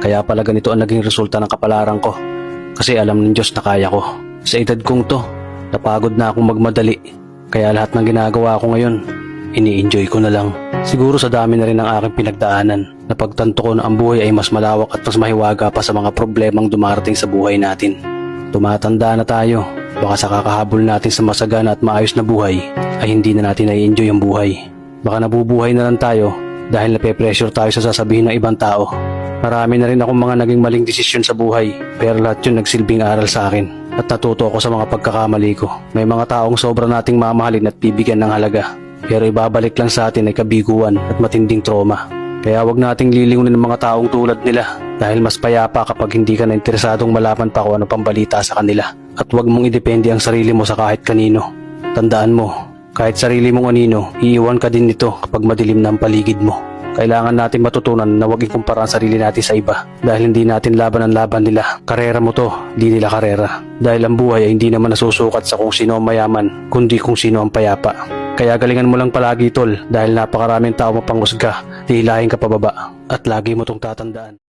Kaya pala ganito ang naging resulta ng kapalaran ko. Kasi alam ng Diyos na kaya ko. Sa edad kong to, napagod na akong magmadali. Kaya lahat ng ginagawa ko ngayon, ini-enjoy ko na lang. Siguro sa dami na rin ng aking pinagdaanan, napagtanto ko na ang buhay ay mas malawak at mas mahiwaga pa sa mga problemang dumarating sa buhay natin. Tumatanda na tayo, baka sa kakahabol natin sa masagana at maayos na buhay, ay hindi na natin nai-enjoy ang buhay. Baka nabubuhay na lang tayo dahil nape-pressure tayo sa sasabihin ng ibang tao. Marami na rin akong mga naging maling desisyon sa buhay, pero lahat yun nagsilbing aral sa akin at natuto ako sa mga pagkakamali ko. May mga taong sobra nating mamahalin at bibigyan ng halaga, pero ibabalik lang sa atin ay kabiguan at matinding trauma. Kaya wag nating lilingunin ng mga taong tulad nila dahil mas payapa kapag hindi ka na interesadong malaman pa kung ano pang balita sa kanila. At wag mong idepende ang sarili mo sa kahit kanino. Tandaan mo, kahit sarili mong anino, iiwan ka din nito kapag madilim na ang paligid mo. Kailangan natin matutunan na huwag ikumpara ang sarili natin sa iba dahil hindi natin laban ang laban nila. Karera mo to, di nila karera. Dahil ang buhay ay hindi naman nasusukat sa kung sino ang mayaman, kundi kung sino ang payapa. Kaya galingan mo lang palagi tol dahil napakaraming tao mapanghusga, hihilahin ka pababa at lagi mo tong tatandaan.